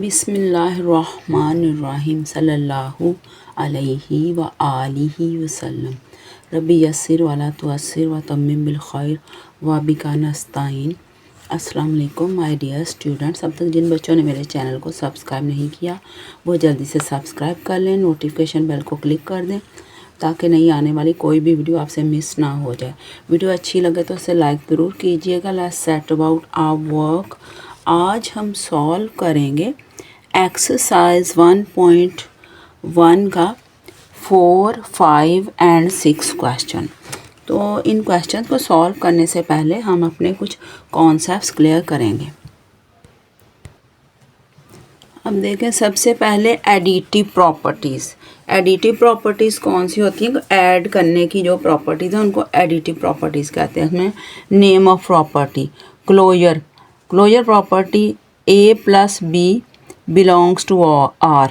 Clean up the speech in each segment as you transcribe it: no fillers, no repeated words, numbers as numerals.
बिस्मिल्लाहिर्रहमानिर्रहीम सल्लल्लाहु अलैहि व आलिहि वसल्लम। रब्बी यस्सिर वला तुअस्सिर व तम्मिम बिल खैर व बिका नस्ताइन। अस्सलाम वालेकुम माय डियर स्टूडेंट्स। अब तक जिन बच्चों ने मेरे चैनल को सब्सक्राइब नहीं किया वो जल्दी से सब्सक्राइब कर लें, नोटिफिकेशन बेल को क्लिक कर दें ताकि नई आने वाली कोई भी वीडियो आपसे मिस ना हो जाए। वीडियो अच्छी लगे तो उसे लाइक ज़रूर कीजिएगा। Let's set about our work. आज हम सॉल्व करेंगे एक्सरसाइज 1.1 का 4, 5 एंड 6 क्वेश्चन। तो इन क्वेश्चन को सॉल्व करने से पहले हम अपने कुछ कॉन्सेप्ट्स क्लियर करेंगे। अब देखें, सबसे पहले एडिटिव प्रॉपर्टीज़। एडिटिव प्रॉपर्टीज़ कौन सी होती हैं? ऐड करने की जो प्रॉपर्टीज़ हैं उनको एडिटिव प्रॉपर्टीज़ कहते हैं। इसमें name of property, closure property, a plus b belongs to R.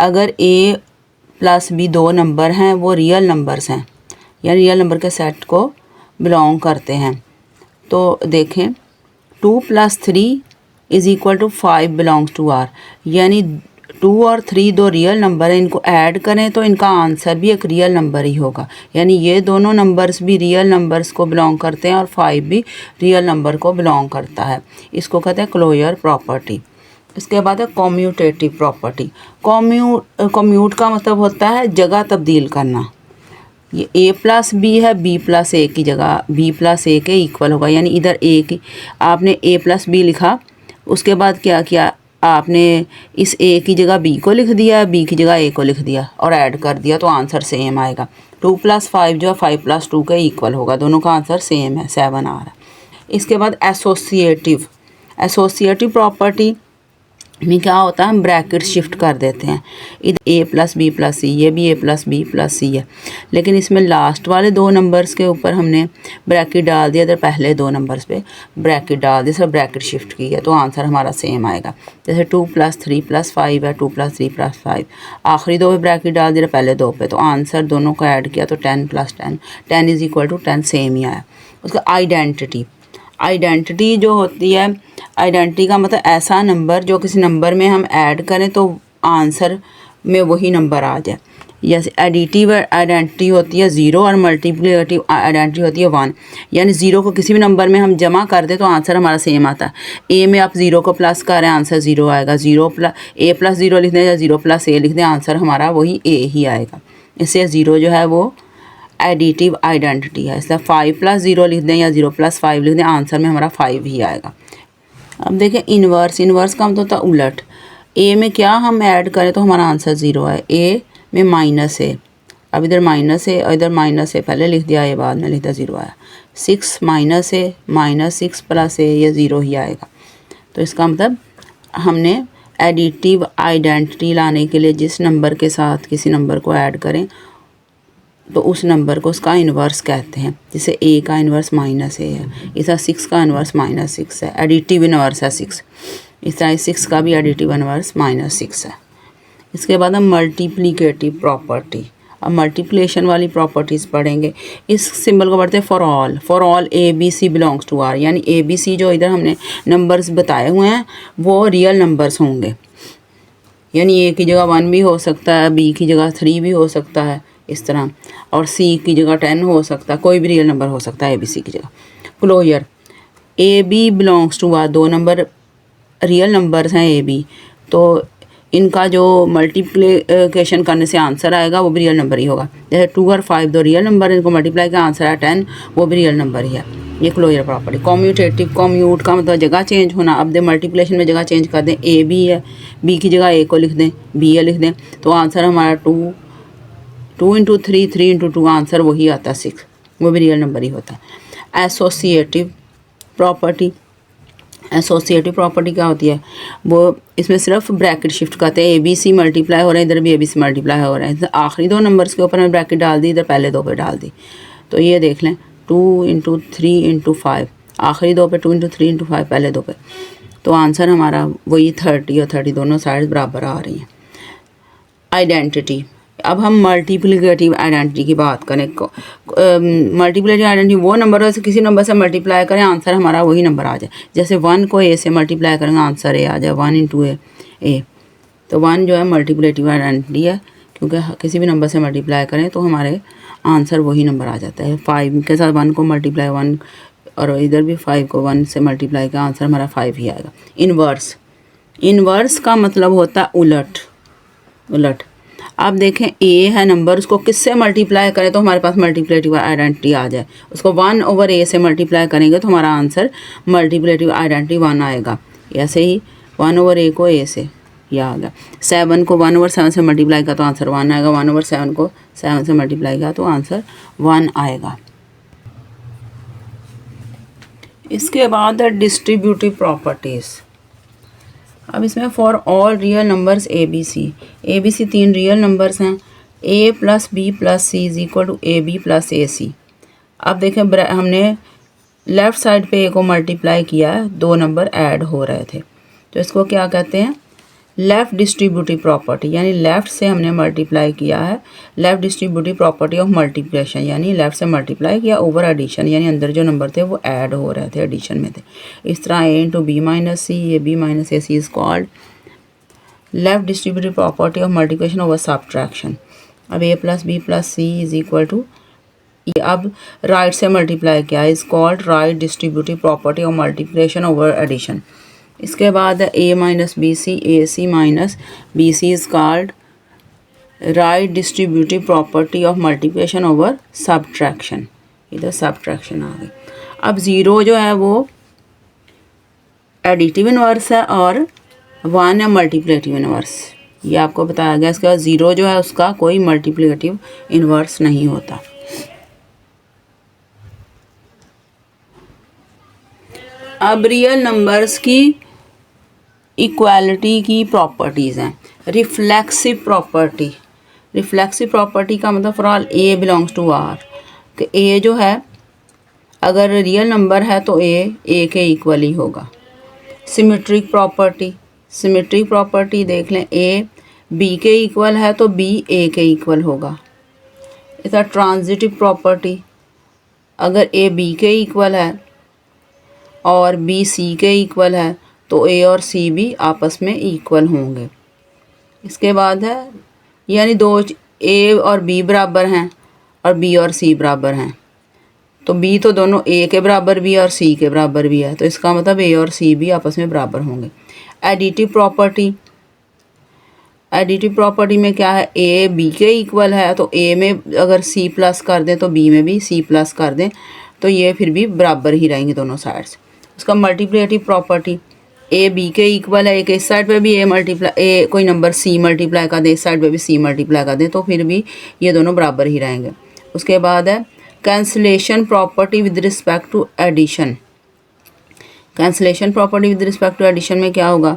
अगर a प्लस बी दो नंबर हैं वो रियल नंबर्स हैं या रियल नंबर के सेट को बिलोंग करते हैं। तो देखें 2 + 3 = 5 बिलोंग्स टू आर, यानी 2 और 3 दो रियल नंबर हैं। इनको ऐड करें तो इनका आंसर भी एक रियल नंबर ही होगा, यानी ये दोनों नंबर्स भी रियल नंबर्स को बिलोंग करते हैं और 5 भी रियल नंबर को बिलोंग करता है। इसको कहते हैं क्लोजर प्रॉपर्टी। इसके बाद है कम्यूटेटिव प्रॉपर्टी। कम्यूट का मतलब होता है जगह तब्दील करना। ये a प्लस बी है, b प्लस a की जगह b प्लस a के इक्वल होगा, यानी इधर a की आपने a प्लस बी लिखा, उसके बाद क्या किया आपने इस a की जगह b को लिख दिया, b की जगह a को लिख दिया और ऐड कर दिया तो आंसर सेम आएगा। 2 + 5 जो है 5 + 2 के इक्वल होगा, दोनों का आंसर सेम है, 7 आ रहा है। इसके बाद एसोसिएटिव प्रॉपर्टी में क्या होता है, हम ब्रैकेट शिफ्ट कर देते हैं। इधर a + b + c, ये भी a + b + c है, लेकिन इसमें लास्ट वाले दो नंबर्स के ऊपर हमने ब्रैकेट डाल दिया, इधर पहले दो नंबर्स पे ब्रैकेट डाल दिया, सब ब्रैकेट शिफ्ट किया तो आंसर हमारा सेम आएगा। जैसे 2 + 3 + 5 है, 2 + 3 + 5, आखिरी दो पे ब्रैकेट डाल दिया, पहले दो पे, तो आंसर दोनों को ऐड किया तो 10 + 10, 10 = 10 सेम ही आया। उसका आइडेंटिटी जो होती है, आइडेंटिटी का मतलब ऐसा नंबर जो किसी नंबर में हम ऐड करें तो आंसर में वही नंबर आ जाए। जैसे एडिटिव आइडेंटिटी होती है 0 और मल्टीप्लिकेटिव आइडेंटिटी होती है 1, यानी 0 को किसी भी नंबर में हम जमा कर दें तो आंसर हमारा सेम आता है। a में आप 0 को प्लस करें आंसर 0 आएगा, a + 0 लिख दें या 0 + a लिख दें, आंसर हमारा वही a ही आएगा। इससे 0 जो है वो एडिटिव आइडेंटिटी है। इसलिए 5 + 0 लिख दें या 0 + 5 लिख दें, आंसर में हमारा 5 ही आएगा। अब देखें इन्वर्स का मतलब होता है उलट। a में क्या हम ऐड करें तो हमारा आंसर 0 है। a में -a, अब इधर -a और इधर -a पहले लिख दिया, a बाद में लिख दिया, 0 आया। 6 - a -6 + a, ये 0 ही आएगा। तो इसका मतलब हमने एडिटिव आइडेंटिटी लाने के लिए जिस नंबर के साथ किसी नंबर को ऐड करें तो उस नंबर को उसका इन्वर्स कहते हैं। जैसे a का इन्वर्स -a है, इस तरह 6 का इन्वर्स -6 है, एडिटिव इन्वर्स है 6। इस तरह 6 का भी एडिटिव इन्वर्स -6 है। इसके बाद हम मल्टीप्लिकेटिव प्रॉपर्टी, अब मल्टीप्लिकेशन वाली प्रॉपर्टीज़ पढ़ेंगे। इस सिंबल को पढ़ते हैं for all a b c belongs to r, यानी a b c जो इधर हमने नंबर्स बताए हुए हैं वो रियल नंबर्स होंगे, यानी a की जगह 1 भी हो सकता है, b की जगह 3 भी हो सकता है इस तरह, और c की जगह 10 हो सकता है, कोई भी रियल नंबर हो सकता है a b c की जगह। Closure a b belongs to r, दो नंबर रियल नंबर्स हैं a b, तो इनका जो मल्टीप्लिकेशन करने से आंसर आएगा वो भी रियल नंबर ही होगा। जैसे 2 और 5 दो रियल नंबर है, इनको मल्टीप्लाई का आंसर है 10, वो भी रियल नंबर ही है। ये क्लोजर प्रॉपर्टी। कम्यूट का मतलब जगह चेंज होना। अब दे मल्टीप्लिकेशन में जगह चेंज कर दें, a b है, b की जगह a को लिख दें, b लिख दें, तो आंसर हमारा 2 × 3, 3 × 2, आंसर वही आता है 6, वो भी रियल नंबर ही होता है। एसोसिएटिव प्रॉपर्टी क्या होती है, वो इसमें सिर्फ ब्रैकेट शिफ्ट करते हैं, a b c मल्टीप्लाई हो रहे हैं, इधर भी a b c मल्टीप्लाई हो रहे हैं, आखिरी दो नंबर्स के ऊपर हमने ब्रैकेट डाल दी, इधर पहले दो पे डाल दी। तो ये देख लें 2 × 3 × 5, आखिरी दो पे 2 × 3 × 5, पहले दो पे, तो आंसर हमारा वही 30 और 30 दोनों साइड बराबर आ रही हैं। आइडेंटिटी, अब हम मल्टीप्लिकेटिव आइडेंटिटी की बात करें। मल्टीप्लिकेटिव आइडेंटिटी वो नंबर है किसी नंबर से मल्टीप्लाई करें आंसर हमारा वही नंबर आ जाए। जैसे 1 को a से मल्टीप्लाई करेंगे आंसर a आ जाए, 1 × a, ए। तो 1 जो है मल्टीप्लेटिव आइडेंटिटी है, क्योंकि किसी भी नंबर से मल्टीप्लाई करें तो हमारे आंसर वही नंबर आ जाता है। 5 के साथ 1 को मल्टीप्लाई 1 और इधर भी 5 को 1 से मल्टीप्लाई का आंसर हमारा 5 ही आएगा। इन्वर्स, इन्वर्स का मतलब होता है उलट। उलट आप देखें ए है नंबर, उसको किससे मल्टीप्लाई करें तो हमारे पास मल्टीप्लेटिव आइडेंटिटी आ जाए। उसको 1/a से मल्टीप्लाई करेंगे तो हमारा आंसर मल्टीप्लेटिव आइडेंटिटी 1 आएगा। ऐसे ही 1/a को a से, यह आ गया। 7 को 1/7 से मल्टीप्लाई का तो आंसर 1 आएगा। 1/7 को 7 से मल्टीप्लाई का तो आंसर 1 आएगा। इसके बाद है डिस्ट्रीब्यूटिव प्रॉपर्टीज़। अब इसमें for all real numbers A B C 3 real numbers हैं। a plus B plus C is equal to A B plus A C. अब देखें हमने लेफ़्ट साइड पे a को मल्टीप्लाई किया है, 2 नंबर ऐड हो रहे थे, तो इसको क्या कहते हैं, लेफ़्ट डिस्ट्रीब्यूटिव प्रॉपर्टी, यानी लेफ़्ट से हमने मल्टीप्लाई किया है। Left distributive property of multiplication, यानी लेफ़्ट से मल्टीप्लाई किया ओवर एडिशन, यानी अंदर जो नंबर थे वो ऐड हो रहे थे, एडिशन में थे। इस तरह a into b minus c, a b minus a C is called left distributive property of multiplication over subtraction. अब a plus B plus c is equal to, ये अब राइट से मल्टीप्लाई किया is called right distributive property of multiplication over addition. इसके बाद है a minus b c, a c minus b c is called right distributive property of multiplication over subtraction. इधर subtraction आ गई। अब 0 जो है वो एडिटिव इनवर्स है और 1 है मल्टीप्लिकेटिव इनवर्स, ये आपको बताया गया। इसके बाद 0 जो है उसका कोई मल्टीप्लिकेटिव इनवर्स नहीं होता। अब रियल नंबर्स की इक्वालिटी की प्रॉपर्टीज़ हैं। रिफ्लेक्सिव प्रॉपर्टी, रिफ्लेक्सिव प्रॉपर्टी का मतलब for all a belongs to r, कि a जो है अगर रियल नंबर है तो a के इक्वल ही होगा। सिमेट्रिक प्रॉपर्टी, सिमेट्रिक प्रॉपर्टी देख लें, a b के इक्वल है तो b a के इक्वल होगा। इधर ट्रांजिटिव प्रॉपर्टी, अगर a b के इक्वल है और b c के इक्वल है तो a और c भी आपस में इक्वल होंगे। इसके बाद है यानी दो a और b बराबर हैं और b और c बराबर हैं, तो b तो दोनों a के बराबर भी है और c के बराबर भी है, तो इसका मतलब a और c भी आपस में बराबर होंगे। एडिटिव प्रॉपर्टी, एडिटिव प्रॉपर्टी में क्या है, a b के इक्वल है तो a में अगर c प्लस कर दें तो b में भी c प्लस कर दें तो ये फिर भी बराबर ही रहेंगे दोनों साइड्स। उसका मल्टीप्लिकेटिव प्रॉपर्टी, a b के इक्वल है, एक इस साइड पे भी a कोई नंबर c मल्टीप्लाई कर दे, इस साइड पे भी c मल्टीप्लाई कर दे तो फिर भी ये दोनों बराबर ही रहेंगे। उसके बाद है cancellation property with respect to addition. Cancellation property with respect to addition में क्या होगा,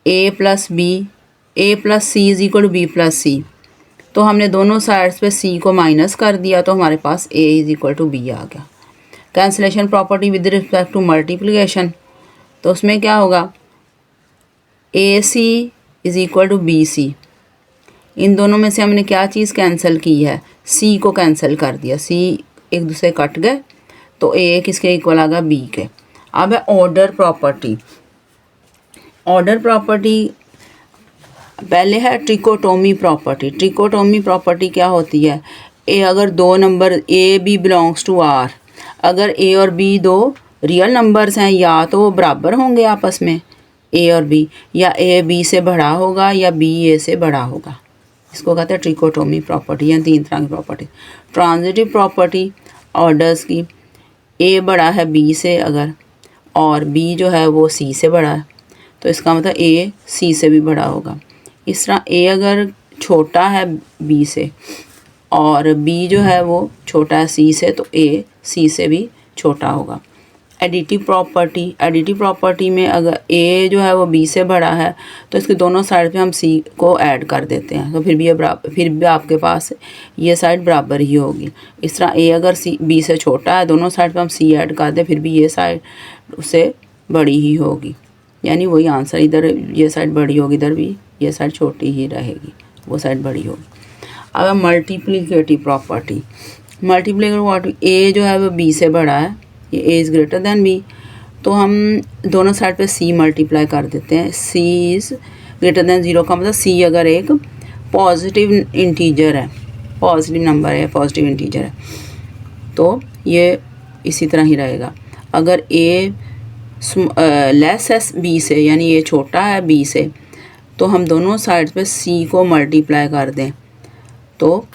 a plus C is equal to B plus C, तो हमने दोनों साइड्स पे c को माइनस कर दिया तो हमारे पास a is equal to B आ गया। Cancellation property with respect to multiplication, तो उसमें क्या होगा, A C is equal to B C, इन दोनों में से हमने क्या चीज़ कैंसिल की है, सी को कैंसिल कर दिया, सी एक दूसरे कट गए तो ए किसके इक्वल आ गया, बी के। अब है ऑर्डर प्रॉपर्टी। ऑर्डर प्रॉपर्टी पहले है ट्रिकोटोमी प्रॉपर्टी। ट्रिकोटोमी प्रॉपर्टी क्या होती है, ए अगर दो number a B belongs to R, अगर ए और बी दो रियल नंबर्स हैं या तो वो बराबर होंगे आपस में ए और बी, या ए बी से बड़ा होगा या बी ए से बड़ा होगा, इसको कहते हैं ट्रिकोटोमी प्रॉपर्टी। या 3 तरह की प्रॉपर्टी। ट्रांजिटिव प्रॉपर्टी ऑर्डर्स की, ए बड़ा है बी से अगर और बी जो है वो सी से बड़ा है तो इसका मतलब ए सी से भी बड़ा होगा। इस तरह ए अगर छोटा है बी से और बी जो है वो छोटा है सी से तो ए सी से भी छोटा होगा। एडिटिव प्रॉपर्टी, एडिटिव प्रॉपर्टी में अगर ए जो है वो बी से बड़ा है तो इसके दोनों साइड पे हम सी को ऐड कर देते हैं तो फिर भी ये बराबर, फिर भी आपके पास ये साइड बराबर ही होगी। इस तरह ए अगर सी बी से छोटा है, दोनों साइड पे हम सी ऐड कर दें फिर भी ये साइड उससे बड़ी ही होगी, यानी वही आंसर, इधर ये साइड बड़ी होगी, इधर भी ये साइड छोटी ही रहेगी, वो साइड बड़ी होगी। अब multiplicative property, multiplicative property, A जो है वो बी से बड़ा है, ये A is greater than B, तो हम दोनों साइड पे सी मल्टीप्लाई कर देते हैं। सी इज़ ग्रेटर देन 0 का मतलब सी अगर एक पॉजिटिव इंटीजर है, पॉजिटिव नंबर है, पॉजिटिव इंटीजर है, तो ये इसी तरह ही रहेगा। अगर ए लेस है बी से, यानी ये छोटा है बी से, तो हम दोनों साइड पे सी को मल्टीप्लाई कर दें तो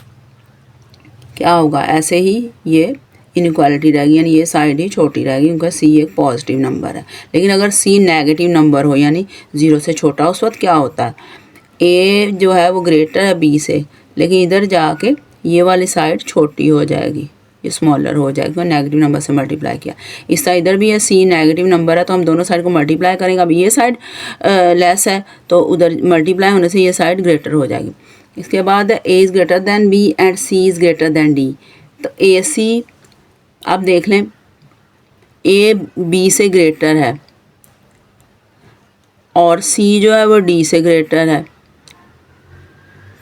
क्या होगा, ऐसे ही ये इनइक्वालिटी रहेगी, यानी ये साइड ही छोटी रहेगी क्योंकि सी एक पॉजिटिव नंबर है। लेकिन अगर सी नेगेटिव नंबर हो, यानी 0 से छोटा, उस वक्त क्या होता है, ए जो है वो ग्रेटर है बी से, लेकिन इधर जाके ये वाली साइड छोटी हो जाएगी, ये स्मॉलर हो जाएगा, नेगेटिव नंबर से मल्टीप्लाई किया। इस साइड इधर भी है सी नेगेटिव नंबर है, तो हम दोनों साइड को मल्टीप्लाई करेंगे। अब ये साइड लेस है तो उधर मल्टीप्लाई होने से ये साइड ग्रेटर हो जाएगी। इसके बाद A is greater than B and C is greater than D. तो ए सी आप देख लें, ए बी से ग्रेटर है और सी जो है वो डी से ग्रेटर है,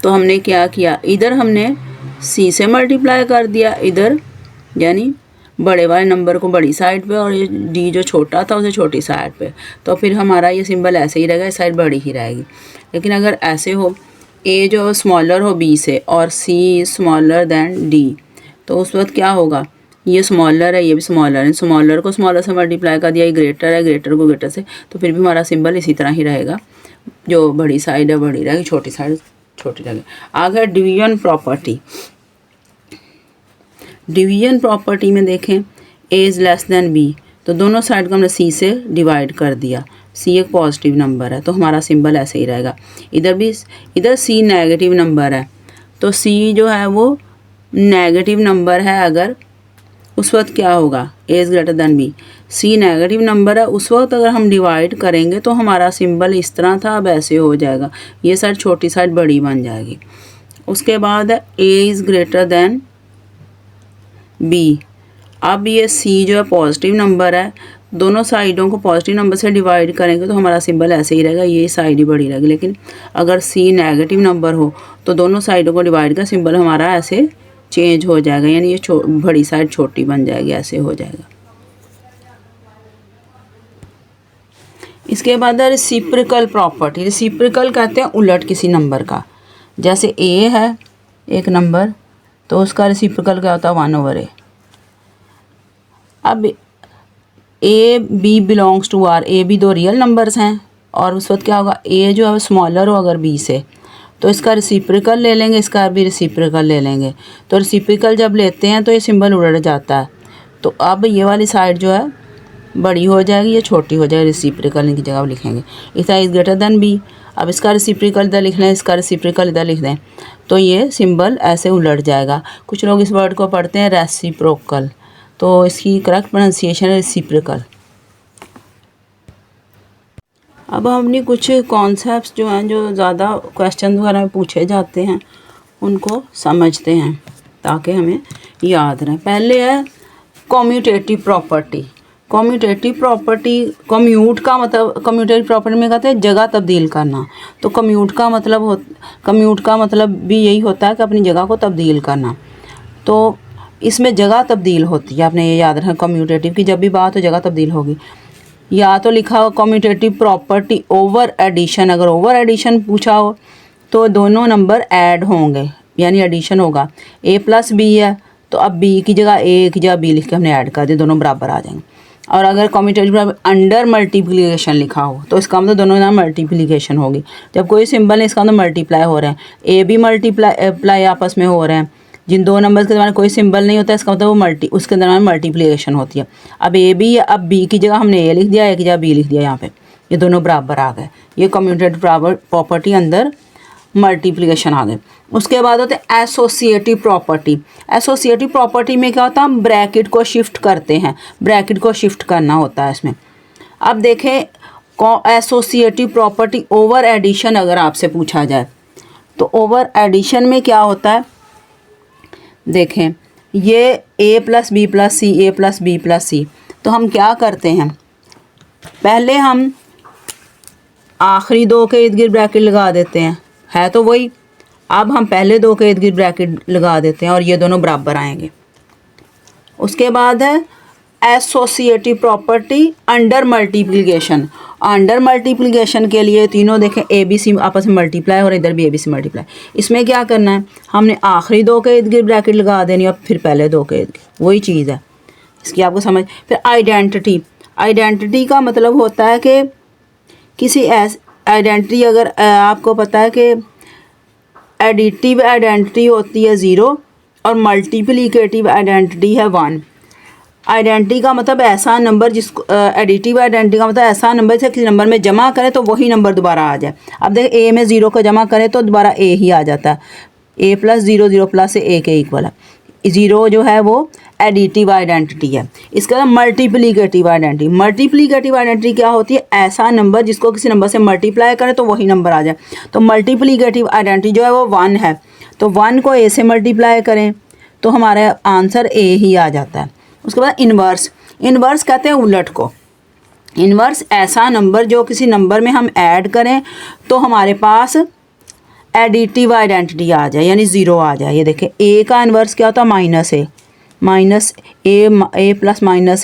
तो हमने क्या किया, इधर हमने सी से मल्टीप्लाई कर दिया इधर, यानी बड़े वाले नंबर को बड़ी साइड पे और ये डी जो छोटा था उसे छोटी साइड पे, तो फिर हमारा ये सिंबल ऐसे ही रहेगा, इस साइड बड़ी ही रहेगी। लेकिन अगर ऐसे हो, ए जो स्मॉलर हो बी से और सी स्मॉलर दैन डी, तो उस वक्त क्या होगा, ये स्मॉलर है, ये भी स्मॉलर है, स्मॉलर को स्मॉलर से मल्टीप्लाई कर दिया, ये ग्रेटर है, ग्रेटर को ग्रेटर से, तो फिर भी हमारा सिंबल इसी तरह ही रहेगा, जो बड़ी साइड है बड़ी रहेगी, छोटी साइड छोटी रहेगी। आगे डिवीजन प्रॉपर्टी। डिवीजन प्रॉपर्टी में देखें, A is less than B, तो दोनों साइड को हमने सी से डिवाइड कर दिया, सी एक पॉजिटिव नंबर है तो हमारा सिंबल ऐसे ही रहेगा। इधर भी, इधर सी नेगेटिव नंबर है, तो सी जो है वो नेगेटिव नंबर है, अगर उस वक्त क्या होगा, A is greater than B, C negative number है, उस वक्त अगर हम डिवाइड करेंगे तो हमारा सिंबल इस तरह था, अब ऐसे हो जाएगा, ये साइड छोटी साइड बड़ी बन जाएगी। उसके बाद है A is greater than B. अब ये सी जो है पॉजिटिव नंबर है, दोनों साइडों को पॉजिटिव नंबर से डिवाइड करेंगे तो हमारा सिंबल ऐसे ही रहेगा, ये साइड ही बड़ी रहेगी। लेकिन अगर सी नेगेटिव नंबर हो तो दोनों साइडों को डिवाइड कर सिंबल हमारा ऐसे चेंज हो जाएगा, यानी ये बड़ी साइड छोटी बन जाएगी, ऐसे हो जाएगा। इसके बाद है रेसिप्रोकल प्रॉपर्टी। रेसिप्रोकल कहते हैं उलट किसी नंबर का, जैसे ए है एक नंबर, तो उसका रेसिप्रोकल क्या होता है, 1/a। अब A B belongs to R, A B दो रियल नंबर्स हैं और उस वक्त क्या होगा, ए जो है स्मॉलर हो अगर बी से, तो इसका रेसिप्रोकल ले लेंगे, इसका भी रेसिप्रोकल ले लेंगे। तो रेसिप्रोकल जब लेते हैं तो ये सिंबल उलट जाता है, तो अब ये वाली साइड जो है बड़ी हो जाएगी, ये छोटी हो जाएगी, रेसिप्रोकल की जगह लिखेंगे। इस इज़ ग्रेटर दैन बी, अब इसका रेसिप्रोकल इधर लिख लें, इसका रेसिप्रोकल इधर लिख दें, तो ये सिंबल ऐसे उलट जाएगा। कुछ लोग इस वर्ड को पढ़ते हैं रेसिप्रोकल, तो इसकी करेक्ट प्रोनाउंसिएशन है रेसिप्रोकल। अब हमने कुछ कॉन्सेप्ट्स जो हैं, जो ज़्यादा क्वेश्चन वगैरह में पूछे जाते हैं, उनको समझते हैं ताकि हमें याद रहे। पहले है commutative property. Commutative property, commute का मतलब, कम्यूटेटिव प्रॉपर्टी में कहते हैं जगह तब्दील करना। तो कम्यूट का मतलब भी यही होता है कि अपनी जगह को तब्दील करना। तो इसमें जगह तब्दील होती है, आपने ये याद रखना, कम्यूटेटिव की जब भी बात हो जगह तब्दील होगी। या तो लिखा हो कम्यूटेटिव प्रॉपर्टी ओवर एडिशन, अगर ओवर एडिशन पूछा हो तो दोनों नंबर ऐड होंगे, यानी एडिशन होगा। a प्लस बी है तो अब b की जगह a की जगह b लिख के हमने ऐड कर दिया, दोनों बराबर आ जाएंगे। और अगर कम्यूटेटिव अंडर मल्टीप्लिकेशन लिखा हो तो इसका मतलब दोनों ना मल्टीप्लिकेशन होगी। जब कोई सिंबल नहीं, इसका मतलब मल्टीप्लाई हो रहे हैं, ए बी मल्टीप्लाई आपस में हो रहे हैं। जिन दो नंबर्स के दरम्यान कोई सिंबल नहीं होता, इसका मतलब वो उसके दरम्यान मल्टीप्लिकेशन होती है। अब ए बी, अब बी की जगह हमने ए लिख दिया, ए की जगह बी लिख दिया, यहाँ पे ये दोनों बराबर आ गए, ये कम्यूटेटिव प्रॉपर्टी अंदर मल्टीप्लिकेशन आ गए। उसके बाद होते हैं एसोसिएटिव प्रॉपर्टी। एसोसिएटिव प्रॉपर्टी में क्या होता है, हम ब्रैकेट को शिफ्ट करते हैं, ब्रैकेट को शिफ्ट करना होता है इसमें। अब देखें एसोसिएटिव प्रॉपर्टी ओवर एडिशन अगर आपसे पूछा जाए तो ओवर एडिशन में क्या होता है, देखें ये a plus B plus C, A plus B plus C, तो हम क्या करते हैं, पहले हम आखिरी दो के इर्द गिर्द ब्रैकेट लगा देते हैं, है तो वही। अब हम पहले दो के इर्द गिर्द ब्रैकेट लगा देते हैं और ये दोनों बराबर आएंगे। उसके बाद है associative property under multiplication. Under multiplication के लिए तीनों देखें ए बी सी आपस में मल्टीप्लाई और इधर भी ए बी सी मल्टीप्लाई। इसमें क्या करना है, हमने आखिरी दो के इर्द गिर्द ब्रैकेट लगा देनी और फिर पहले दो के इर्द गिर्द, वही चीज़ है इसकी आपको समझ। फिर आइडेंटिटी, आइडेंटिटी का मतलब होता है कि किसी आइडेंटिटी, अगर आपको पता है कि एडिटिव आइडेंटिटी होती है 0 और मल्टीप्लिकेटिव आइडेंटिटी है 1। आइडेंटिटी का मतलब ऐसा नंबर जिसको एडिटिव आइडेंटिटी का मतलब ऐसा नंबर जिसे किसी नंबर में जमा करें तो वही नंबर दोबारा आ जाए। अब देखें ए में 0 को जमा करें तो दोबारा ए ही आ जाता है, a + 0 0 + से a के इक्वल है। 0 जो है वो एडिटिव आइडेंटिटी है। इसके बाद मल्टीप्लिकेटिव आइडेंटिटी, मल्टीप्लिकेटिव आइडेंटिटी क्या होती है, ऐसा नंबर जिसको किसी नंबर से मल्टीप्लाई करें तो वही नंबर आ जाए। तो मल्टीप्लिकेटिव आइडेंटिटी जो है वो 1 है, तो 1 को a से मल्टीप्लाई करें तो हमारा आंसर a ही आ जाता है। उसके बाद इन्वर्स, इन्वर्स कहते हैं उलट को। इन्वर्स ऐसा नंबर जो किसी नंबर में हम ऐड करें तो हमारे पास एडिटिव आइडेंटिटी आ जाए, यानी 0 आ जाए। ये देखें a का इन्वर्स क्या होता है, -a, -a + -a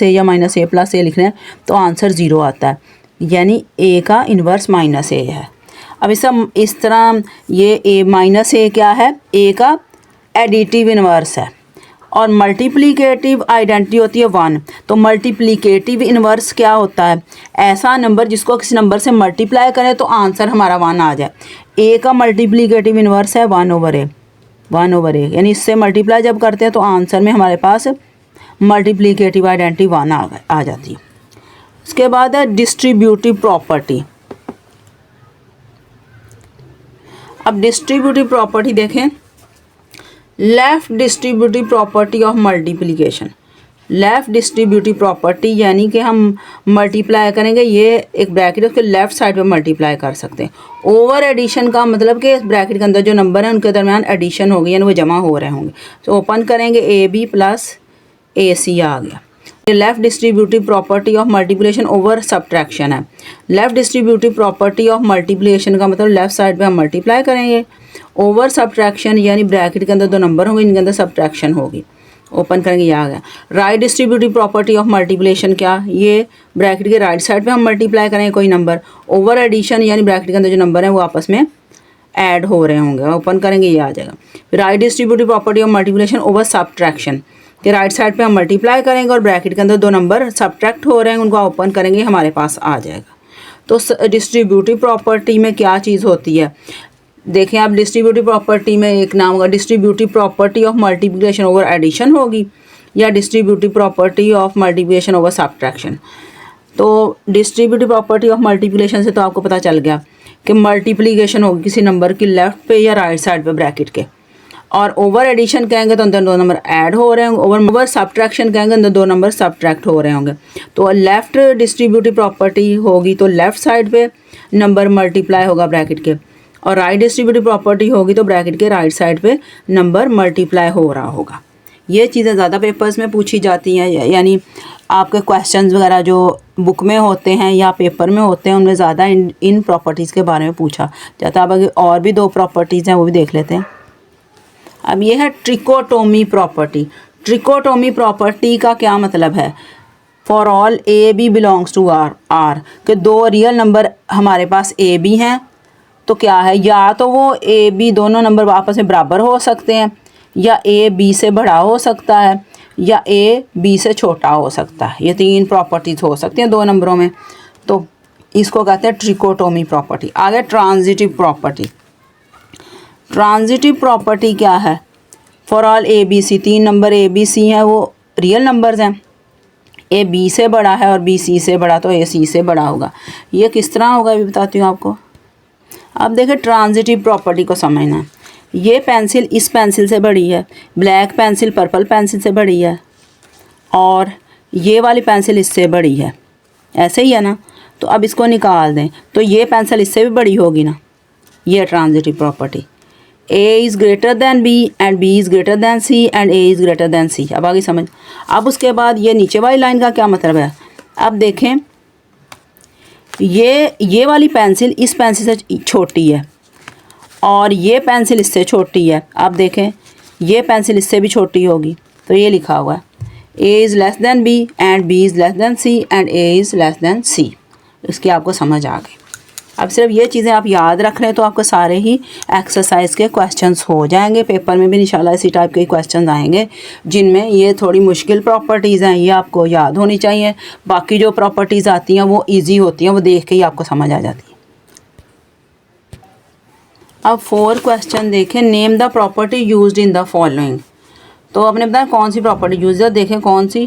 या -a + a लिख रहे हैं तो आंसर 0 आता है, यानी a का इन्वर्स -a है। अब इस तरह ये -a क्या है, a का एडिटिव इन्वर्स है। और मल्टीप्लिकेटिव आइडेंटिटी होती है 1। तो मल्टीप्लिकेटिव इन्वर्स क्या होता है, ऐसा नंबर जिसको किसी नंबर से मल्टीप्लाई करें तो आंसर हमारा 1 आ जाए। a का मल्टीप्लिकेटिव इन्वर्स है 1/a, 1/a, यानी इससे मल्टीप्लाई जब करते हैं तो आंसर में हमारे पास मल्टीप्लिकेटिव आइडेंटिटी 1 आ जाती है। उसके बाद है डिस्ट्रीब्यूटिव प्रॉपर्टी। अब डिस्ट्रीब्यूटिव प्रॉपर्टी देखें, left distributive property of multiplication. Left distributive property यानी कि हम मल्टीप्लाई करेंगे, ये एक ब्रैकेट है उसके लेफ्ट साइड पे मल्टीप्लाई कर सकते हैं। ओवर एडिशन का मतलब कि इस ब्रैकेट के अंदर जो नंबर है उनके दरमियान एडिशन होगी, यानी वो जमा हो रहे होंगे। तो ओपन करेंगे AB + AC आ गया। ये left distributive property of multiplication over subtraction है। Left distributive property of multiplication का मतलब लेफ्ट साइड पे हम मल्टीप्लाई करेंगे, ओवर सब्ट्रैक्शन यानी ब्रैकेट के अंदर दो नंबर होंगे, इनके अंदर सब्ट्रैक्शन होगी। ओपन करेंगे, ये आ गया। Right distributive property of multiplication क्या, ये ब्रैकेट के राइट साइड पे हम मल्टीप्लाई करेंगे कोई नंबर। ओवर एडिशन यानी ब्रैकेट के अंदर जो नंबर है वो आपस में ऐड हो रहे होंगे। ओपन करेंगे, ये आ जाएगा। Right distributive property of multiplication over subtraction, कि राइट साइड पे हम मल्टीप्लाई करेंगे और ब्रैकेट के अंदर दो नंबर सब्ट्रैक्ट हो रहे हैं, उनको ओपन करेंगे, हमारे पास आ जाएगा। तो डिस्ट्रीब्यूटिव प्रॉपर्टी में क्या चीज़ होती है, देखें आप, डिस्ट्रीब्यूटिव प्रॉपर्टी में एक नाम होगा distributive property of multiplication over addition होगी, या distributive property of multiplication over subtraction. तो डिस्ट्रीब्यूटिव प्रॉपर्टी ऑफ मल्टीप्लिकेशन से तो आपको पता चल गया कि मल्टीप्लिकेशन होगी किसी नंबर की लेफ्ट पे या राइट साइड पे ब्रैकेट के, और ओवर एडिशन कहेंगे तो अंदर दो नंबर ऐड हो रहे होंगे, ओवर सब्ट्रैक्शन कहेंगे अंदर दो नंबर सब्ट्रैक्ट हो रहे होंगे। तो लेफ्ट डिस्ट्रीब्यूटिव प्रॉपर्टी होगी तो लेफ्ट साइड पे नंबर मल्टीप्लाई होगा ब्रैकेट के, और राइट डिस्ट्रीब्यूटिव प्रॉपर्टी होगी तो ब्रैकेट के राइट साइड पे नंबर मल्टीप्लाई हो रहा होगा। ये चीज़ें ज़्यादा पेपर्स में पूछी जाती हैं, यानी आपके क्वेश्चंस वगैरह जो बुक में होते हैं या पेपर में होते हैं उनमें ज़्यादा इन प्रॉपर्टीज़ के बारे में पूछा जाता है। अब अगर और भी दो प्रॉपर्टीज़ हैं वो भी देख लेते हैं। अब ये है ट्रिकोटोमी प्रॉपर्टी। ट्रिकोटोमी प्रॉपर्टी का क्या मतलब है, for all A B belongs to R कि दो रियल नंबर हमारे पास ए बी हैं तो क्या है, या तो वो ए बी दोनों नंबर आपस में बराबर हो सकते हैं, या ए बी से बड़ा हो सकता है, या ए बी से छोटा हो सकता है। ये तीन प्रॉपर्टीज़ हो सकती हैं दो नंबरों में, तो इसको कहते हैं ट्रिकोटोमी प्रॉपर्टी। आगे ट्रांजिटिव प्रॉपर्टी। ट्रांजिटिव प्रॉपर्टी क्या है, for all A B C, तीन नंबर ए बी सी हैं वो रियल नंबर्स हैं, ए बी से बड़ा है और बी सी से बड़ा तो ए सी से बड़ा होगा। ये किस तरह होगा ये बताती हूँ आपको। अब देखिए ट्रांजिटिव प्रॉपर्टी को समझना है। ये पेंसिल इस पेंसिल से बड़ी है, ब्लैक पेंसिल पर्पल पेंसिल से बड़ी है, और ये वाली पेंसिल इससे बड़ी है, ऐसे ही है ना। तो अब इसको निकाल दें तो ये पेंसिल इससे भी बड़ी होगी ना। ये transitive property, A is greater than B and B is greater than C and A is greater than C. अब आगे समझ। अब उसके बाद ये नीचे वाली लाइन का क्या मतलब है, अब देखें ये वाली पेंसिल इस पेंसिल से छोटी है और ये पेंसिल इससे छोटी है। आप देखें ये पेंसिल इससे भी छोटी होगी, तो ये लिखा हुआ है A is less than B and B is less than C and A is less than C. इसकी आपको समझ आ गई। अब सिर्फ ये चीज़ें आप याद रख रहे हैं तो आपको सारे ही एक्सरसाइज के क्वेश्चंस हो जाएंगे। पेपर में भी इंशाल्लाह इसी टाइप के क्वेश्चंस आएंगे जिनमें ये थोड़ी मुश्किल प्रॉपर्टीज़ हैं, ये आपको याद होनी चाहिए। बाकी जो प्रॉपर्टीज़ आती हैं वो ईजी होती हैं, वो देख के ही आपको समझ आ जाती है। अब 4 क्वेश्चन देखें। Name the property used in the following. तो आपने बताया कौन सी प्रॉपर्टी यूज है, देखें कौन सी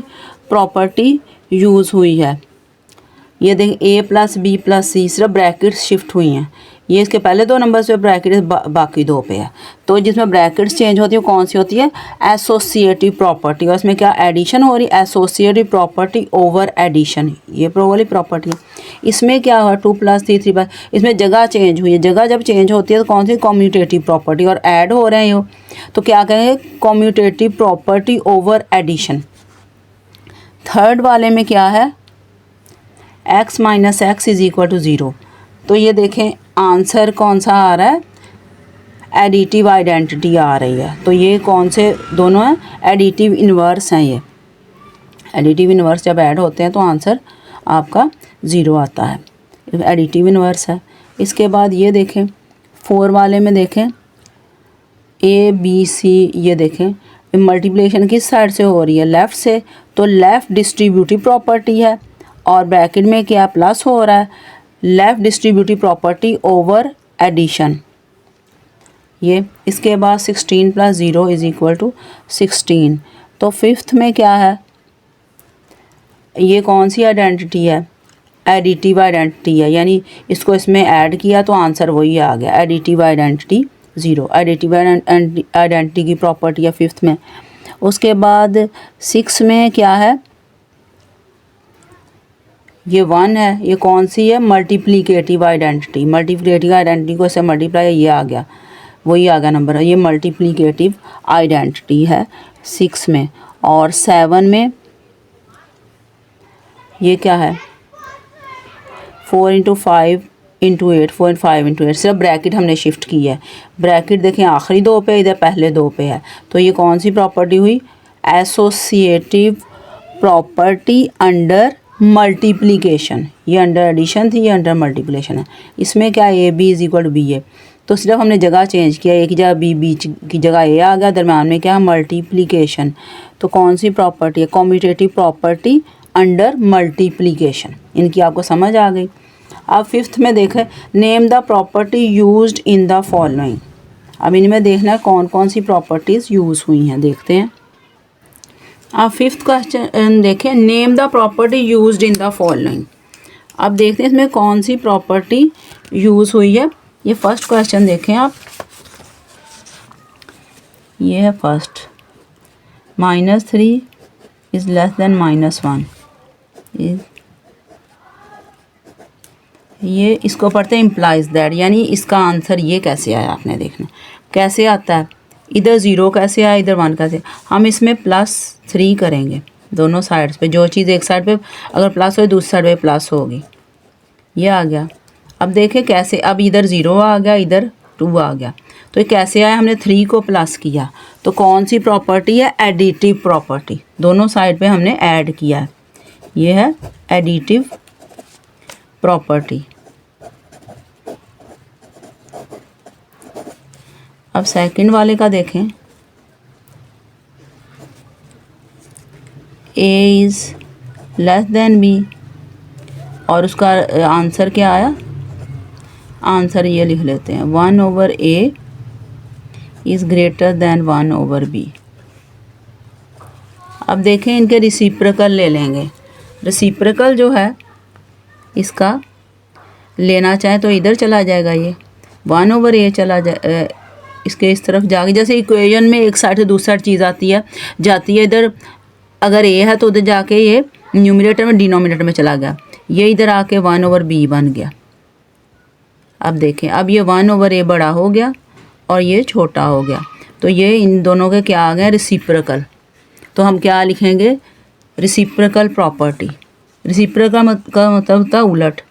प्रॉपर्टी यूज़ हुई है। ये देखें ए प्लस बी प्लस सी, सिर्फ ब्रैकेट्स शिफ्ट हुई हैं। ये इसके पहले 2 नंबर्स पे ब्रैकेट बाकी 2 पे है। तो जिसमें ब्रैकेट्स चेंज होती है कौन सी होती है, एसोसिएटिव प्रॉपर्टी। और इसमें क्या एडिशन हो रही है, एसोसिएटिव प्रॉपर्टी ओवर एडिशन, ये वाली प्रॉपर्टी है। इसमें क्या हुआ 2 + 3 3 इसमें जगह चेंज हुई है। जगह जब चेंज होती है तो कौन सी, कम्यूटेटिव प्रॉपर्टी, और ऐड हो रहे हैं ये, तो क्या कहेंगे, commutative property over addition. Third वाले में क्या है, x minus X is equal to 0। तो ये देखें आंसर कौन सा आ रहा है, एडिटिव आइडेंटिटी आ रही है। तो ये कौन से दोनों हैं, एडिटिव इन्वर्स हैं। ये एडिटिव इन्वर्स जब ऐड होते हैं तो आंसर आपका 0 आता है, एडिटिव इन्वर्स है। इसके बाद ये देखें 4 वाले में देखें ए बी सी, ये देखें मल्टीप्लिकेशन किस साइड से हो रही है, लेफ़्ट से, तो लेफ़्ट डिस्ट्रीब्यूटिव प्रॉपर्टी है। और ब्रैकेट में क्या प्लस हो रहा है, left distributive property over addition. ये इसके बाद 16 + 0 इज़ इक्वल टू 16। तो 5th में क्या है, ये कौन सी आइडेंटिटी है, एडिटिव आइडेंटिटी है, यानी इसको इसमें ऐड किया तो आंसर वही आ गया, एडिटिव आइडेंटिटी 0। एडिटिव आइडेंटिटी की प्रॉपर्टी है 5th में। उसके बाद 6 में क्या है, ये 1 है, ये कौन सी है, मल्टीप्लिकेटिव आइडेंटिटी। मल्टीप्लिकेटिव आइडेंटिटी को इससे मल्टीप्लाई, ये आ गया, वही आ गया नंबर, ये मल्टीप्लिकेटिव आइडेंटिटी है 6 में। और 7 में ये क्या है, 4 × 5 × 8, 4 × 5 × 8, सिर्फ ब्रैकेट हमने शिफ्ट की है। ब्रैकेट देखें आखिरी 2 पे, इधर पहले 2 पे है। तो ये कौन सी प्रॉपर्टी हुई, एसोसिएटिव प्रॉपर्टी अंडर मल्टीप्लिकेशन। ये अंडर एडिशन थी, ये अंडर मल्टीप्लिकेशन है। इसमें क्या A B is equal to B है, तो सिर्फ हमने जगह चेंज किया, एक जगह बी, बीच की जगह ए आ गया, दरम्यान में क्या है मल्टीप्लिकेशन। तो कौन सी प्रॉपर्टी है, कम्यूटेटिव प्रॉपर्टी अंडर मल्टीप्लिकेशन। इनकी आपको समझ आ गई। अब 5th में देखें, name the property used in the following. अब इनमें देखना है कौन कौन सी प्रॉपर्टीज़ यूज़ हुई हैं, देखते हैं। अब 5th क्वेश्चन देखें, name the property used in the following. अब देखते हैं इसमें कौन सी प्रॉपर्टी यूज़ हुई है। ये फर्स्ट क्वेश्चन देखें आप, ये है फर्स्ट, -3 इज़ लेस देन -1। ये इसको पढ़ते हैं इम्प्लाइज दैट, यानी इसका आंसर ये कैसे आया, आपने देखना कैसे आता है, इधर 0 कैसे आया, इधर 1 कैसे। हम इसमें +3 करेंगे दोनों साइड्स पे, जो चीज़ एक साइड पे अगर प्लस हो दूसरी साइड पे प्लस होगी, ये आ गया। अब देखें कैसे, अब इधर 0 आ गया, इधर 2 आ गया, तो ये कैसे आया, हमने 3 को प्लस किया। तो कौन सी प्रॉपर्टी है, एडिटिव प्रॉपर्टी, दोनों साइड पे हमने ऐड किया है, ये है एडिटिव प्रॉपर्टी। अब सेकंड वाले का देखें, A is less than B, और उसका आंसर क्या आया, आंसर ये लिख लेते हैं 1/a is greater than 1/b। अब देखें इनके रिसिप्रोकल ले लेंगे। रिसिप्रोकल जो है इसका लेना चाहे तो इधर चला जाएगा, ये 1/a चला जाए, इसके इस तरफ जाके, जैसे इक्वेशन में एक साइड से दूसरी साइड चीज़ आती है जाती है, इधर अगर a है तो उधर जाके ये न्यूमरेटर में डिनोमिनेटर में चला गया, ये इधर आके 1/b बन गया। अब देखें, अब ये 1/a बड़ा हो गया और ये छोटा हो गया, तो ये इन दोनों के क्या आ गए, रेसिप्रोकल। तो हम क्या लिखेंगे, रेसिप्रोकल प्रॉपर्टी। रेसिप्रोकल का मतलब था उलट।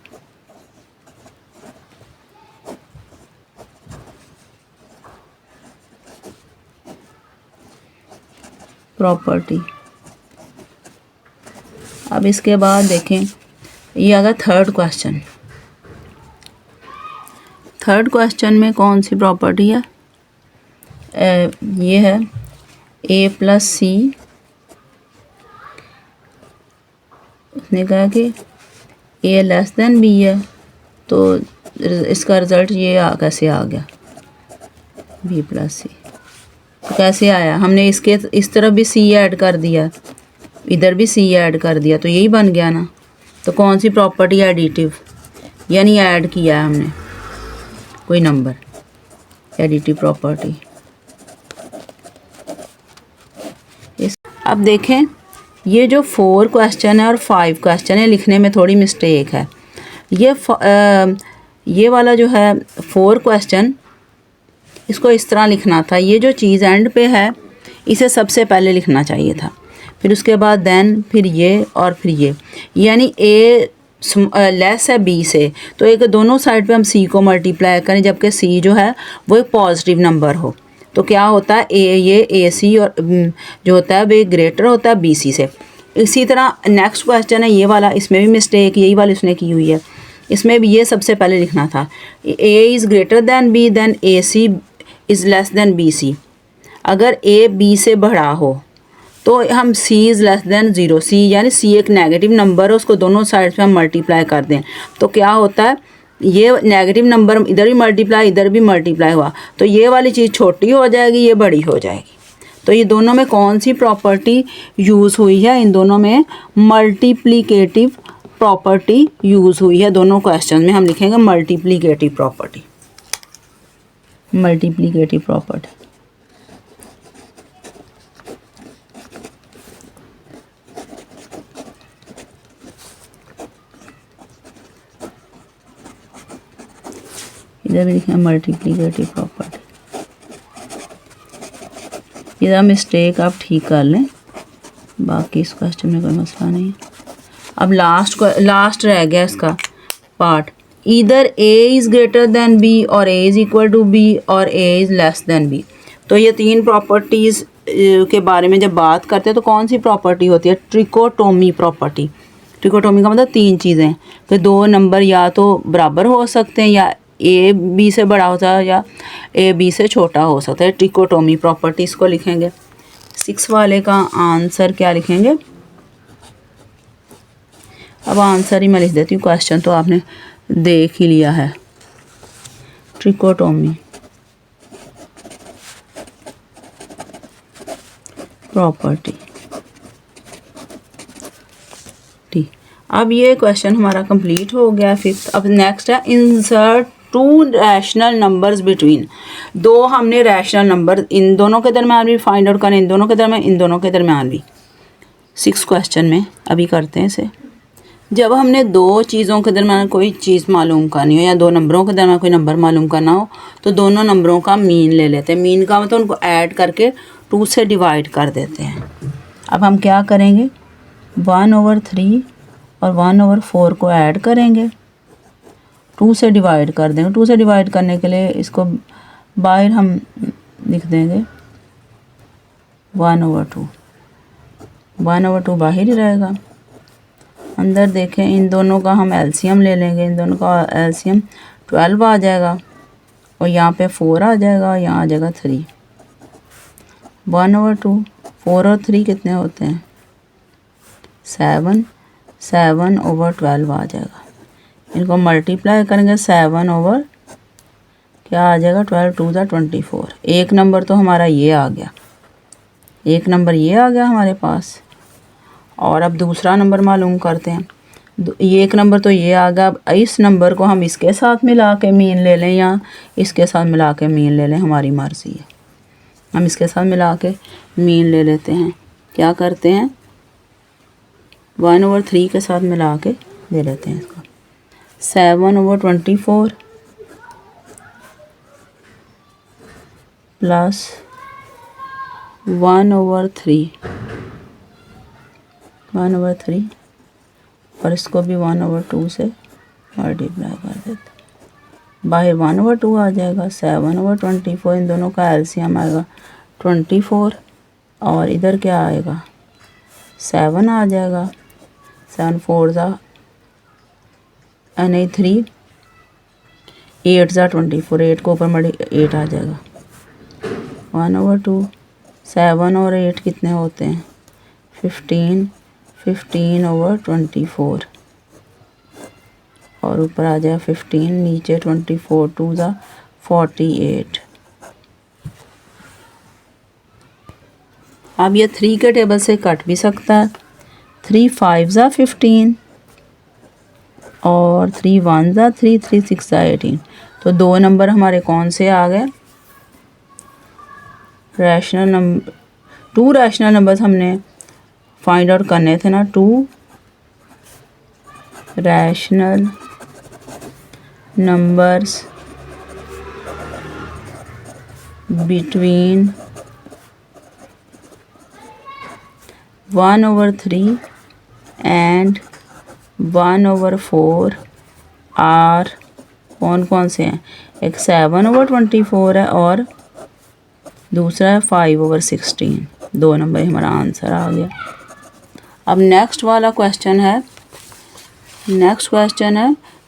प्रॉपर्टी अब इसके बाद देखें, ये आ गया थर्ड क्वेश्चन। थर्ड क्वेश्चन में कौन सी प्रॉपर्टी है? ये है a प्लस सी। उसने कहा कि a लेस देन b है, तो इसका रिज़ल्ट ये कैसे आ गया b प्लस सी। तो कैसे आया? हमने इसके इस तरफ भी c ऐड कर दिया, इधर भी c ऐड कर दिया, तो यही बन गया ना। तो कौन सी प्रॉपर्टी एडिटिव, यानी ऐड किया है हमने कोई नंबर, एडिटिव प्रॉपर्टी। अब देखें, ये जो 4 क्वेश्चन है और 5 क्वेश्चन है, लिखने में थोड़ी मिस्टेक है। ये वाला जो है 4 क्वेश्चन, इसको इस तरह लिखना था, ये जो चीज़ एंड पे है इसे सबसे पहले लिखना चाहिए था, फिर उसके बाद देन, फिर ये और फिर ये, यानी ए लेस है बी से, तो एक दोनों साइड पे हम सी को मल्टीप्लाई करें, जबकि सी जो है वो एक पॉजिटिव नंबर हो, तो क्या होता है ये ए सी और जो होता है वो ग्रेटर होता है बी सी से। इसी तरह नेक्स्ट क्वेश्चन है ये वाला, इसमें भी मिस्टेक यही वाली उसने की हुई है। इसमें भी ये सबसे पहले लिखना था, A is greater than B, then A C is less than B C. अगर ए बी से बड़ा हो तो हम c is less than 0, c यानी c एक नेगेटिव नंबर है, उसको दोनों साइड पे हम मल्टीप्लाई कर दें, तो क्या होता है ये नेगेटिव नंबर इधर भी मल्टीप्लाई, इधर भी मल्टीप्लाई हुआ, तो ये वाली चीज़ छोटी हो जाएगी, ये बड़ी हो जाएगी। तो ये दोनों में कौन सी प्रॉपर्टी यूज़ हुई है? इन दोनों में मल्टीप्लिकेटिव प्रॉपर्टी यूज़ हुई है। दोनों क्वेश्चन में हम लिखेंगे मल्टीप्लिकेटिव प्रॉपर्टी, मल्टीप्लिकेटिव प्रॉपर्टी। इधर भी लिखें मल्टीप्लिकेटिव प्रॉपर्टी। इधर मिस्टेक आप ठीक कर लें, बाकी इस क्वेश्चन में कोई मसला नहीं है। अब लास्ट रह गया इसका पार्ट, इधर a is greater than b और a is equal to b और a is less than b। तो ये 3 प्रॉपर्टीज़ के बारे में जब बात करते हैं तो कौन सी प्रॉपर्टी होती है? Trichotomy property. ट्रिकोटोमी का मतलब 3 चीज़ें, कि 2 नंबर या तो बराबर हो सकते हैं, या ए बी से बड़ा होता है, या ए बी से छोटा हो सकता है। ट्रिकोटोमी प्रॉपर्टी इसको लिखेंगे। 6 वाले का आंसर क्या लिखेंगे? अब आंसर ही मैं लिख देती हूँ, क्वेश्चन तो आपने देख ही लिया है। ट्रिकोटोमी प्रॉपर्टी, ठीक। अब ये क्वेश्चन हमारा कंप्लीट हो गया 5th। अब नेक्स्ट है इंसर्ट 2 रैशनल नंबर्स बिटवीन। 2 हमने रैशनल नंबर इन दोनों के दरम्यान भी फाइंड आउट करें, इन दोनों के दरम्यान, इन दोनों के दरम्यान भी। 6 क्वेश्चन में अभी करते हैं इसे। जब हमने 2 चीज़ों के दरम्यान कोई चीज़ मालूम करनी हो, या 2 नंबरों के दरम्यान कोई नंबर मालूम करना हो, तो दोनों नंबरों का मीन ले लेते हैं। मीन का मतलब उनको ऐड करके 2 से डिवाइड कर देते हैं। अब हम क्या करेंगे, 1/3 और 1/4 को ऐड करेंगे, 2 से डिवाइड कर देंगे। 2 से डिवाइड करने के लिए इसको बाहर हम लिख देंगे 1/2। 1/2 बाहर ही रहेगा। अंदर देखें, इन दोनों का हम एलसीएम ले लेंगे। इन दोनों का एलसीएम 12 आ जाएगा, और यहाँ पे 4 आ जाएगा, यहाँ आ जाएगा 3। 1/2, 4 और 3 कितने होते हैं? 7। 7/12 आ जाएगा। इनको मल्टीप्लाई करेंगे 7 क्या आ जाएगा? 12 2 24। एक नंबर तो हमारा ये आ गया, एक नंबर ये आ गया हमारे पास। और अब दूसरा नंबर मालूम करते हैं। ये एक नंबर तो ये आ गया। अब इस नंबर को हम इसके साथ मिला के मीन ले लें, या इसके साथ मिला के मीन ले लें, हमारी मर्ज़ी है। हम इसके साथ मिला के मीन ले लेते हैं। क्या करते हैं, 1/3 के साथ मिला के ले लेते हैं इसको। 7/24 प्लस 1/3 और इसको भी 1/2 से मल्टीप्लाई कर देते। बाहर 1/2 आ जाएगा। 7/24, इन दोनों का एलसीएम आएगा 24, और इधर क्या आएगा? 7 आ जाएगा। 7 4 ज़ा नहीं 3, 8 ज़ा 24, 8 को ऊपर मड़ी 8 आ जाएगा। 1/2, 7 और 8 कितने होते हैं 15, 15/24 और ऊपर आ जाएगा 15, नीचे 24, 2 ज़ा 48। अब ये 3 के टेबल से कट भी सकता है। 3 5 ज़ा 15 और 3 1 ज़ा 3, 3 6 ज़ा 18। तो 2 नंबर हमारे कौन से आ गए रैशनल नंबर। 2 रैशनल नंबर्स हमने फाइंड आउट करने थे ना। 2 rational numbers between 1/3 and 1/4 are कौन कौन से हैं। एक 7/24 है और दूसरा है 5/16। 2 नंबर हमारा आंसर आ गया। अब नेक्स्ट वाला क्वेश्चन है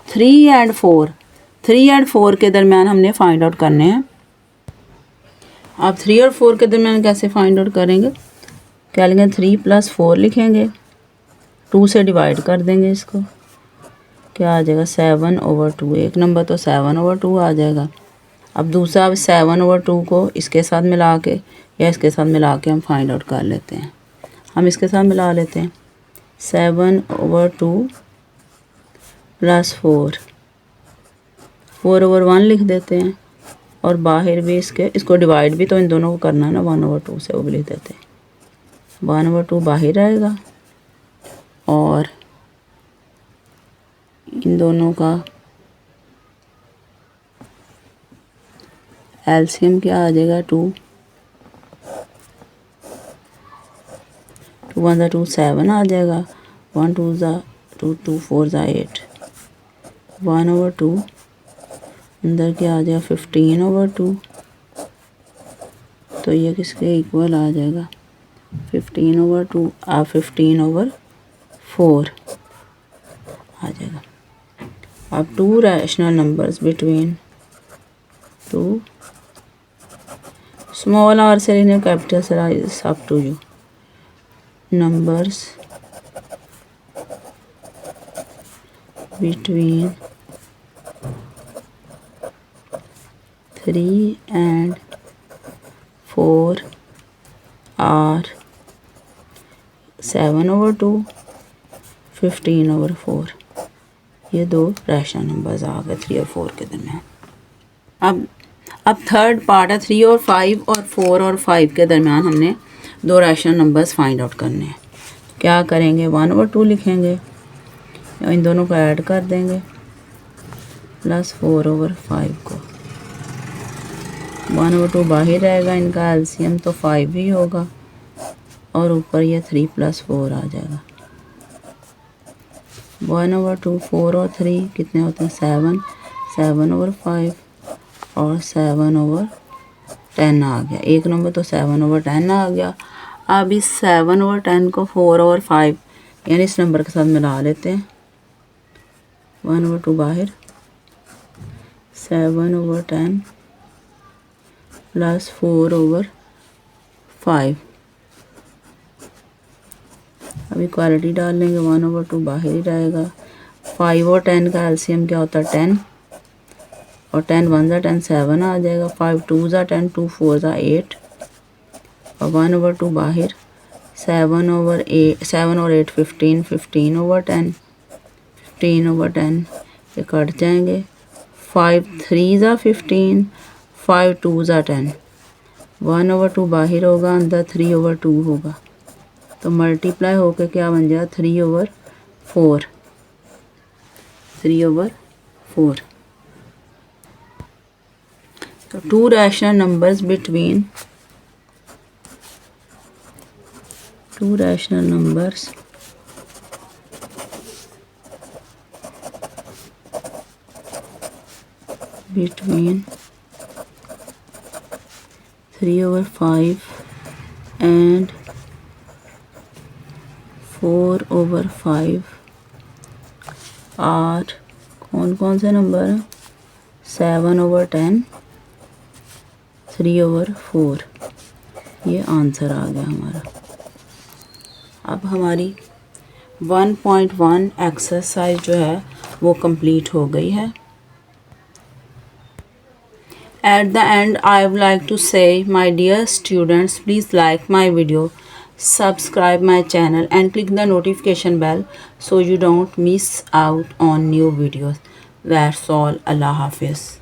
3 एंड 4। 3 एंड 4 के दरमियान हमने फाइंड आउट करने हैं। अब 3 और 4 के दरमियान कैसे फाइंड आउट करेंगे, क्या लेंगे 3 + 4 लिखेंगे, 2 से डिवाइड कर देंगे इसको, क्या आ जाएगा 7/2। एक नंबर तो 7/2 आ जाएगा। अब दूसरा 7/2 को इसके साथ मिला के या इसके साथ मिला के हम फाइंड आउट कर लेते हैं। हम इसके साथ मिला लेते हैं 7/2 + 4, 4/1 लिख देते हैं और बाहर भी इसको डिवाइड भी तो इन दोनों को करना है ना 1/2 से, वो भी लिख देते हैं। 1/2 बाहर आएगा और इन दोनों का एलसीएम क्या आ जाएगा 2, 2 1 ज़ा 2 7 आ जाएगा। 1 2 ज़ा 2 2 4 ज़ा 8। 1/2 अंदर क्या आ जाएगा 15/2। तो ये किसके इक्वल आ जाएगा 15/2 15/4 आ जाएगा। अब 2 rational numbers between 2 small R से लेने कैपिटल से is up to you numbers between 3 and 4 are 7/2, 15/4। ये 2 रैशनल नंबर्स आ गए 3 और 4 के दरमियान। अब थर्ड पार्ट है 3 और 5 और 4 और 5 के दरमियान हमने 2 रैशनल नंबर्स फाइंड आउट करने हैं। क्या करेंगे 1/2 लिखेंगे, इन दोनों को ऐड कर देंगे प्लस 4/5 को। 1/2 बाहर रहेगा, इनका एलसीएम तो 5 ही होगा और ऊपर ये 3 + 4 आ जाएगा। 1/2 4 और 3 कितने होते हैं 7, 7/5 और 7/10 आ गया। एक नंबर तो 7/10 आ गया। अब इस 7/10 को 4/5 यानी इस नंबर के साथ मिला लेते हैं। 1/2 बाहर 7/10 + 4/5। अभी इक्वालिटी डाल लेंगे 1/2 बाहर ही रहेगा। 5 और 10 का एलसीएम क्या होता है 10 और 10 1 ज़ा 10 7 आ जाएगा। 5 2 ज़ा 10 2 4 ज़ा 8 और 1/2 बाहर 7 और 8 15 15/10 15/10 ये कट जाएंगे। 5 3 ज़ा 15 5 2 ज़ा 10 1/2 बाहर होगा, अंदर 3/2 होगा तो मल्टीप्लाई होकर क्या बन जाएगा 3/4 3/4। तो 2 rational numbers between 2 rational numbers between 3/5 and 4/5 और कौन कौन से नंबर हैं, 7/10, 3/4। ये आंसर आ गया हमारा। अब हमारी 1.1 एक्सरसाइज जो है वो कंप्लीट हो गई है। At the end, I would like to say, my dear students, please like my video, subscribe my channel and click the notification bell so you don't miss out on new videos. That's all. Allah Hafiz.